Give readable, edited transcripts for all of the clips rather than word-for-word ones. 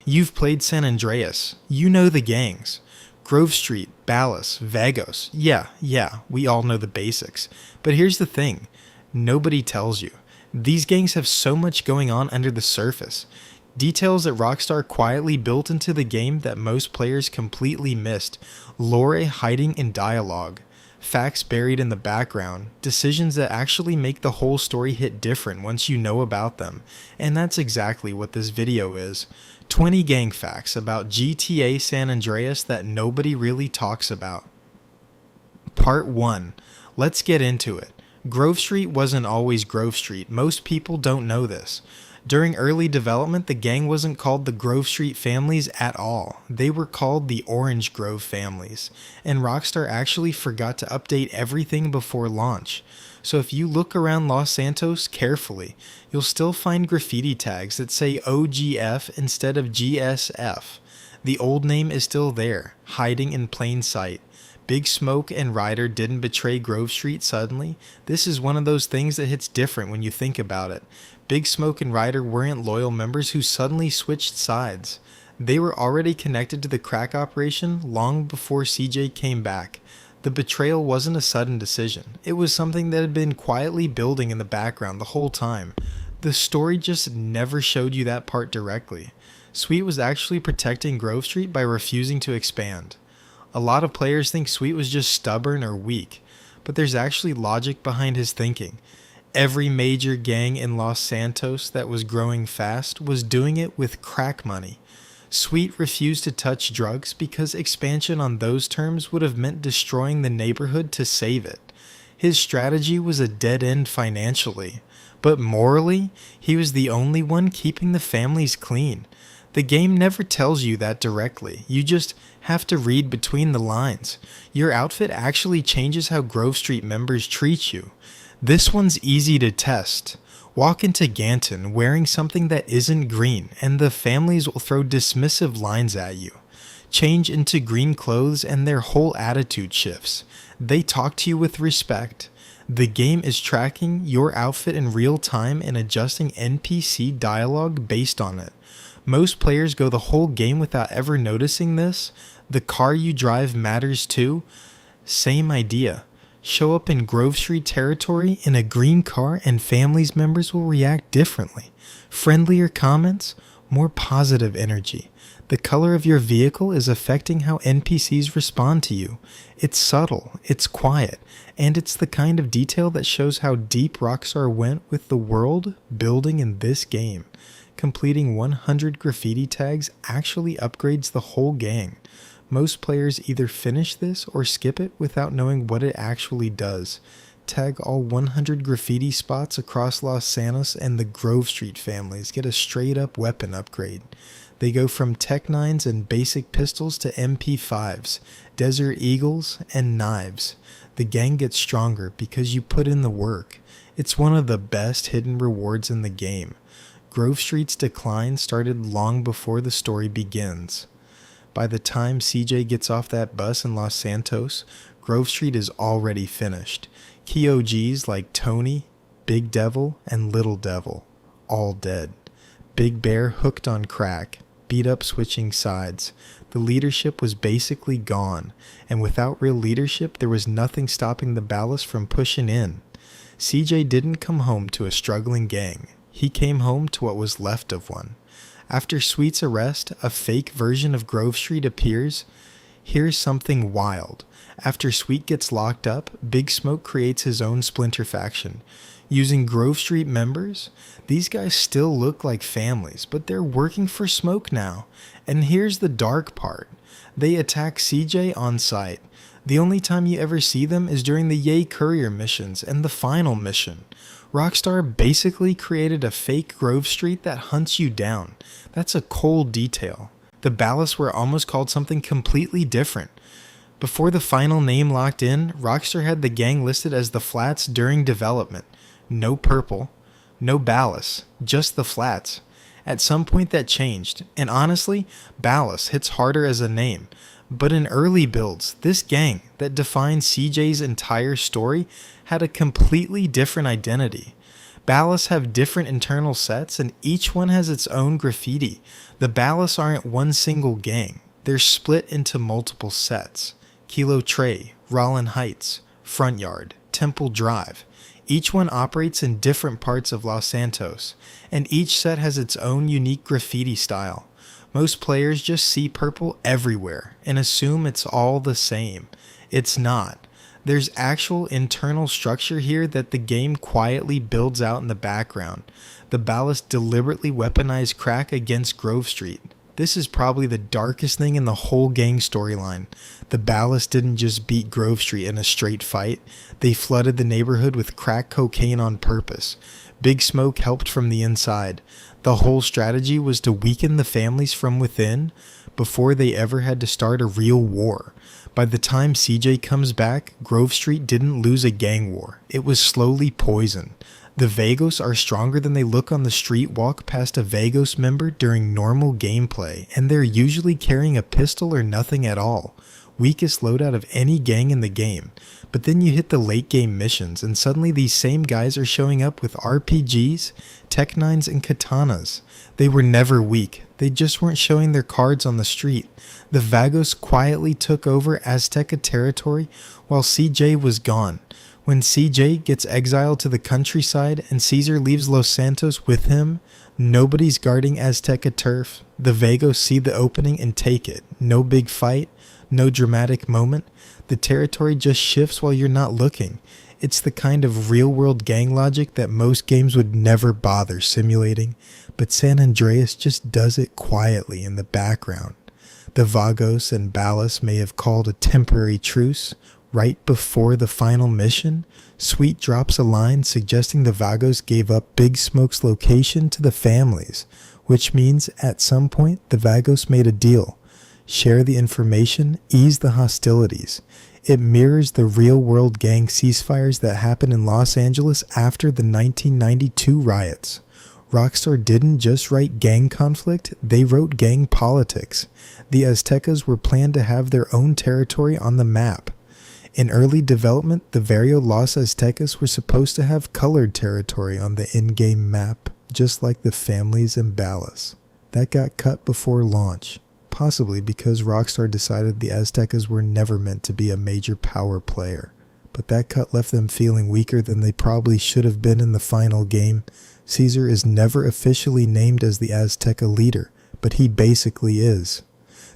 You've played San Andreas. You know the gangs. Grove Street, Ballas, Vagos. Yeah, we all know the basics. But here's the thing. Nobody tells you. These gangs have so much going on under the surface. Details that Rockstar quietly built into the game that most players completely missed. Lore hiding in dialogue. Facts buried in the background. Decisions that actually make the whole story hit different once you know about them. And that's exactly what this video is. 20 gang facts about GTA San Andreas that nobody really talks about. Part 1. Let's get into it. Grove Street wasn't always Grove Street. Most people don't know this. During early development, the gang wasn't called the Grove Street families at all. They were called the Orange Grove families, and Rockstar actually forgot to update everything before launch. So if you look around Los Santos carefully, you'll still find graffiti tags that say OGF instead of GSF. The old name is still there, hiding in plain sight. Big Smoke and Ryder didn't betray Grove Street suddenly. This is one of those things that hits different when you think about it. Big Smoke and Ryder weren't loyal members who suddenly switched sides. They were already connected to the crack operation long before CJ came back. The betrayal wasn't a sudden decision. It was something that had been quietly building in the background the whole time. The story just never showed you that part directly. Sweet was actually protecting Grove Street by refusing to expand. A lot of players think Sweet was just stubborn or weak, but there's actually logic behind his thinking. Every major gang in Los Santos that was growing fast was doing it with crack money. Sweet refused to touch drugs because expansion on those terms would have meant destroying the neighborhood to save it. His strategy was a dead end financially, but morally, he was the only one keeping the families clean. The game never tells you that directly, you just have to read between the lines. Your outfit actually changes how Grove Street members treat you. This one's easy to test. Walk into Ganton wearing something that isn't green and the families will throw dismissive lines at you. Change into green clothes and their whole attitude shifts. They talk to you with respect. The game is tracking your outfit in real time and adjusting NPC dialogue based on it. Most players go the whole game without ever noticing this. The car you drive matters too. Same idea. Show up in Grove Street territory in a green car and families members will react differently. Friendlier comments, more positive energy. The color of your vehicle is affecting how NPCs respond to you. It's subtle, it's quiet, and it's the kind of detail that shows how deep Rockstar went with the world building in this game. Completing 100 graffiti tags actually upgrades the whole gang. Most players either finish this or skip it without knowing what it actually does. Tag all 100 graffiti spots across Los Santos and the Grove Street families get a straight up weapon upgrade. They go from Tech 9s and basic pistols to MP5s, Desert Eagles, and knives. The gang gets stronger because you put in the work. It's one of the best hidden rewards in the game. Grove Street's decline started long before the story begins. By the time CJ gets off that bus in Los Santos, Grove Street is already finished. Key OGs like Tony, Big Devil, and Little Devil, all dead. Big Bear hooked on crack, beat up switching sides. The leadership was basically gone, and without real leadership there was nothing stopping the Ballas from pushing in. CJ didn't come home to a struggling gang. He came home to what was left of one. After Sweet's arrest, a fake version of Grove Street appears. Here's something wild. After Sweet gets locked up, Big Smoke creates his own splinter faction. Using Grove Street members, these guys still look like families, but they're working for Smoke now. And here's the dark part. They attack CJ on sight. The only time you ever see them is during the Yay Courier missions and the final mission. Rockstar basically created a fake Grove Street that hunts you down. That's a cold detail. The Ballas were almost called something completely different. Before the final name locked in, Rockstar had the gang listed as the Flats during development. No purple, no Ballas, just the Flats. At some point that changed, and honestly, Ballas hits harder as a name. But in early builds, this gang that defined CJ's entire story had a completely different identity. Ballasts have different internal sets, and each one has its own graffiti. The Ballasts aren't one single gang. They're split into multiple sets. Kilo Tray, Rollin Heights, Front Yard, Temple Drive. Each one operates in different parts of Los Santos, and each set has its own unique graffiti style. Most players just see purple everywhere and assume it's all the same. It's not. There's actual internal structure here that the game quietly builds out in the background. The Ballast deliberately weaponized crack against Grove Street. This is probably the darkest thing in the whole gang storyline. The Ballast didn't just beat Grove Street in a straight fight. They flooded the neighborhood with crack cocaine on purpose. Big Smoke helped from the inside. The whole strategy was to weaken the families from within before they ever had to start a real war. By the time CJ comes back, Grove Street didn't lose a gang war. It was slowly poisoned. The Vagos are stronger than they look on the street. Walk past a Vagos member during normal gameplay, and they're usually carrying a pistol or nothing at all. Weakest loadout of any gang in the game. But then you hit the late game missions, and suddenly these same guys are showing up with RPGs, Tech 9s, and katanas. They were never weak. They just weren't showing their cards on the street. The Vagos quietly took over Azteca territory while CJ was gone. When CJ gets exiled to the countryside and Caesar leaves Los Santos with him, nobody's guarding Azteca turf. The Vagos see the opening and take it. No big fight, no dramatic moment. The territory just shifts while you're not looking. It's the kind of real-world gang logic that most games would never bother simulating, but San Andreas just does it quietly in the background. The Vagos and Ballas may have called a temporary truce. Right before the final mission, Sweet drops a line suggesting the Vagos gave up Big Smoke's location to the families, which means at some point the Vagos made a deal. Share the information, ease the hostilities. It mirrors the real-world gang ceasefires that happened in Los Angeles after the 1992 riots. Rockstar didn't just write gang conflict, they wrote gang politics. The Aztecas were planned to have their own territory on the map. In early development, the Barrio Los Aztecas were supposed to have colored territory on the in-game map, just like the families in Ballas. That got cut before launch, possibly because Rockstar decided the Aztecas were never meant to be a major power player. But that cut left them feeling weaker than they probably should have been in the final game. Caesar is never officially named as the Azteca leader, but he basically is.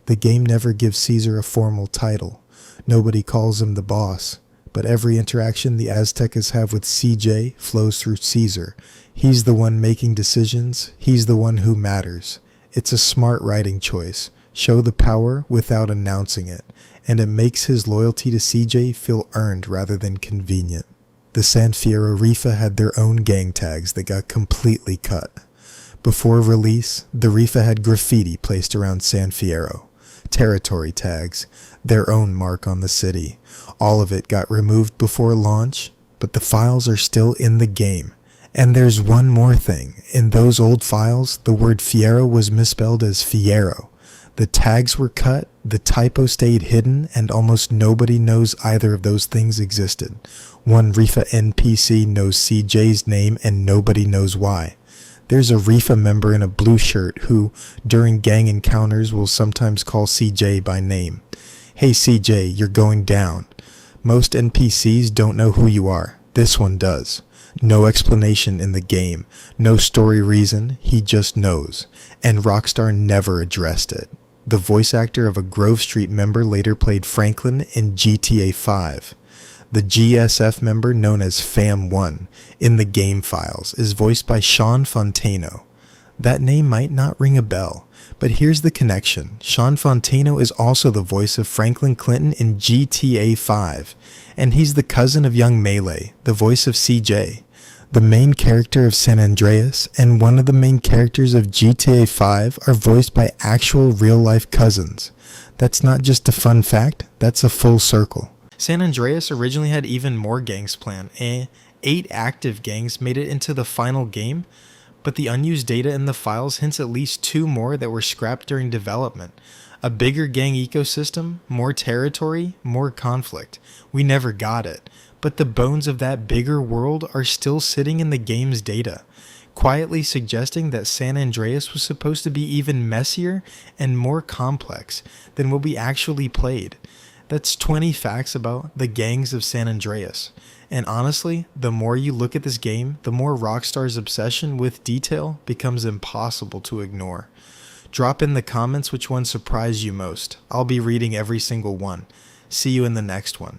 The game never gives Caesar a formal title. Nobody calls him the boss, but every interaction the Aztecas have with CJ flows through Caesar. He's the one making decisions, he's the one who matters. It's a smart writing choice. Show the power without announcing it, and it makes his loyalty to CJ feel earned rather than convenient. The San Fierro Rifa had their own gang tags that got completely cut. Before release, the Rifa had graffiti placed around San Fierro. Territory tags, their own mark on the city. All of it got removed before launch, but the files are still in the game. And there's one more thing. In those old files, the word Fierro was misspelled as Fierro. The tags were cut, the typo stayed hidden, and almost nobody knows either of those things existed. One Rifa NPC knows CJ's name and nobody knows why. There's a Rifa member in a blue shirt who, during gang encounters, will sometimes call CJ by name. Hey CJ, you're going down. Most NPCs don't know who you are. This one does. No explanation in the game. No story reason. He just knows. And Rockstar never addressed it. The voice actor of a Grove Street member later played Franklin in GTA 5. The GSF member known as Fam1 in the game files is voiced by Sean Fontano. That name might not ring a bell, but here's the connection. Sean Fontano is also the voice of Franklin Clinton in GTA 5, and he's the cousin of young Melee, the voice of CJ. The main character of San Andreas and one of the main characters of GTA 5 are voiced by actual real-life cousins. That's not just a fun fact, that's a full circle. San Andreas originally had even more gangs planned. 8 active gangs made it into the final game, but the unused data in the files hints at least 2 more that were scrapped during development. A bigger gang ecosystem, more territory, more conflict. We never got it, but the bones of that bigger world are still sitting in the game's data, quietly suggesting that San Andreas was supposed to be even messier and more complex than what we actually played. That's 20 facts about the gangs of San Andreas. And honestly, the more you look at this game, the more Rockstar's obsession with detail becomes impossible to ignore. Drop in the comments which one surprised you most. I'll be reading every single one. See you in the next one.